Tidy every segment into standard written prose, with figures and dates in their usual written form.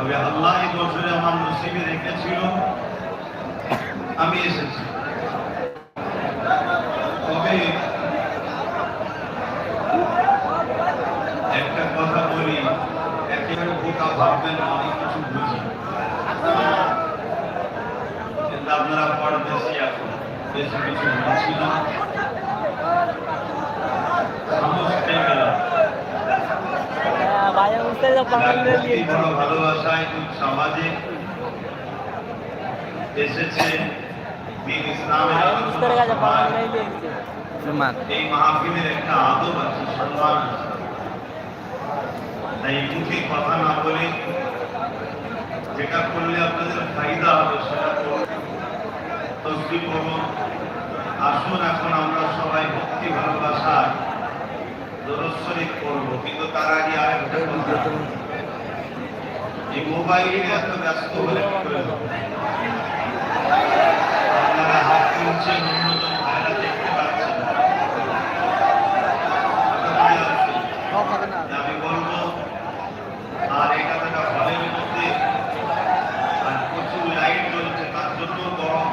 তবে আল্লাহ এই বছরে আমার নসিবে রেখেছিল আমি এসেছি। তবে একটা কথা বলি, একেবারে বোকা ভাববেন না অনেক কিছু বুঝি, কিন্তু আপনারা পরদেশি এখন বেশি কিছু বুঝছি না, ভালোবাসায় সমাজে এসেছে এই মাহফিলের একটা আদব আছে, সম্মান আছে। তাই মুখে কথা না বলে যেটা করলে আপনাদের ফায়দা হবে সেটা তসবিহ করুন। আসুন এখন আমরা সবাই ভক্তি ভালোবাসায় দরুদ শরীফ করবো, কিন্তু তার আগে আরেকটা কথা, এই মোবাইলে এত ব্যস্ত হলে আপনারা হাত তুলছেন, অন্যজন ভাইরা দেখতে পাচ্ছেন। আমি বলবো আর এই কথাটা হলের মধ্যে আর প্রচুর লাইট জ্বলছে, তার জন্য গরম।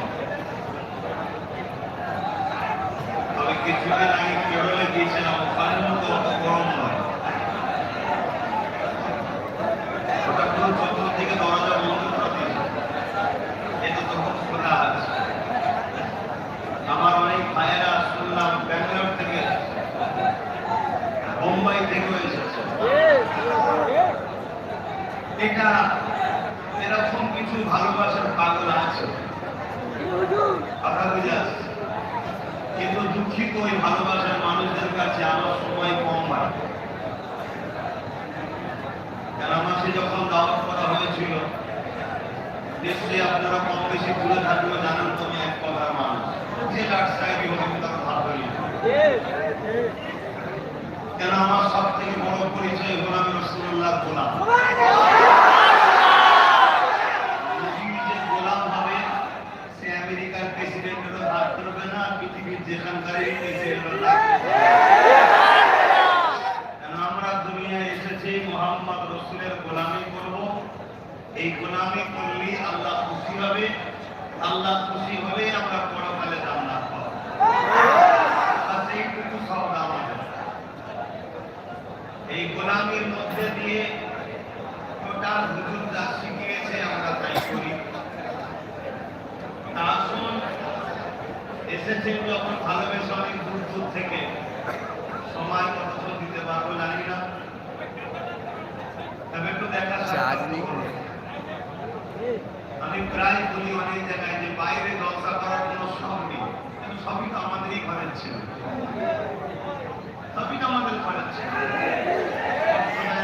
তবে কিছুদিন আগে কেরলে গিয়েছিলাম, ওখানের মতো অত গরম নয়। ওটা পুরো চতুর্দিকে দরজা বন্ধ করে দিয়েছে, এটা তখন খোলা আছে। আমার অনেক ভাইয়েরা শুনলাম ব্যাঙ্গালোর থেকে, বোম্বাই থেকে এসেছে। এটা এরকম কিছু ভালোবাসার পাগল আছে, কথা বুঝে আসছে। কিন্তু দুঃখিত ওই ভালোবাসার মানুষদের কাছে আমার সময় কম হয়। কেন মাসে যখন দাওয়াত করা হয়েছিল, নিশ্চয়ই আপনারা কম বেশি দূরে থাকলেও জানেন তুমি এক কথার মানুষ, যে লাট সাহেবই হোক আমি তাকে ভাব করি। কেন আমার সব থেকে বড় পরিচয় গোলাম রাসূলুল্লাহ গোলাম। যে গোলাম হবে সে আমেরিকার প্রেসিডেন্টেরও হাত ধরবে না, পৃথিবীর যেখানকারই প্রেসিডেন্টেরও হাত ধরবে না। কেন আমরা দুনিয়ায় এসেছি মুহাম্মদ রাসূলের গোলামি করব। এই গোলামি করলে আল্লাহ খুশি হবে, আল্লাহ খুশি হলে আমরা পরকালে জান্নাত পাবো। আচ্ছা, এইটুকু সব আমাদের এই গোলামির মধ্যে দিয়ে টোটাল হুজুর যা শিখিয়েছে আমরা তাই করি। আসুন, এসেছেন যখন ভালোবেসে অনেক দূর দূর থেকে, সময় কত দিতে পারবো জানি না, তবে একটু দেখা। আমি প্রায় বলি অনেক জায়গায় যে বাইরে জলসা করার কোনো শখ নেই, কিন্তু সবই তো আমাদেরই ঘরের ছিল, সবই তো আমাদের ঘরের ছিল।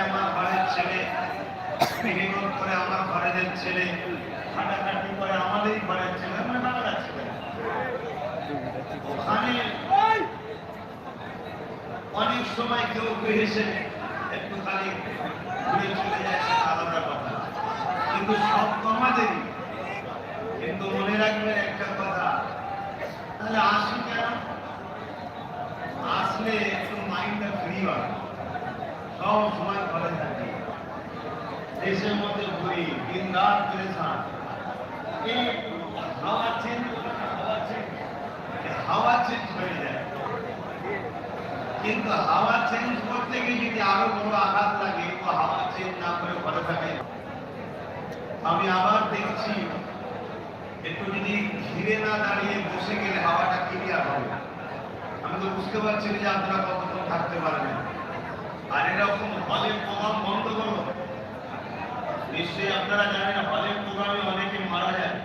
আমার ঘরের ছেলে মেহনত করে, আমার ঘরের ছেলে হাঁটাহাঁটি করে, আমাদেরই ঘরের ছেলে, মানে বাংলার ছেলে। ওখানে অনেক সময় কেউ এসে একটু খালি ঘুরে চলে যায়, সেটা আলাদা কথা, কিন্তু সব তো আমাদেরই। কিন্তু মনে রাখবেন একটা কথা, তাহলে আসি কেন? আসলে একটু মাইন্ডটা ফ্রি হয়, সব সময় ঘরে থাকি, দেশের মধ্যে ঘুরি, দিন রাত পেরেছান। এই হাওয়া চেঞ্জ হয়ে যায়, কিন্তু হাওয়া চেঞ্জ করতে গিয়ে যদি আরো বড় আঘাত লাগে, তো হাওয়া চেঞ্জ না করে ঘরে থাকে। আমি আবার দেখছি একটু যদি ঘিরে না দাঁড়িয়ে বসে গেলে হাওয়াটা ক্লিয়ার হবে। আমি তো বুঝতে পারছি যে আপনারা কতক্ষণ থাকতে পারবেন। আর এরকম হলের প্রোগ্রাম বন্ধ করো, নিশ্চয়ই আপনারা জানেন হলের প্রোগ্রামে অনেকে মারা যায়,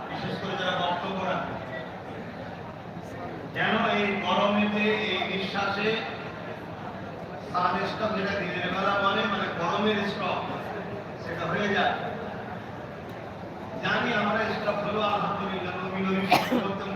বিশেষ করে যারা বক্তব্য রাখে। কেন? এই গরমেতে, এই নিঃশ্বাসে সান স্টক, যেটা দিনের বেলা বলে, মানে গরমের স্টক, সেটা হয়ে যায়। জানি আমরা স্টক হলো, আলহামদুলিল্লাহ, নবী নবী করতে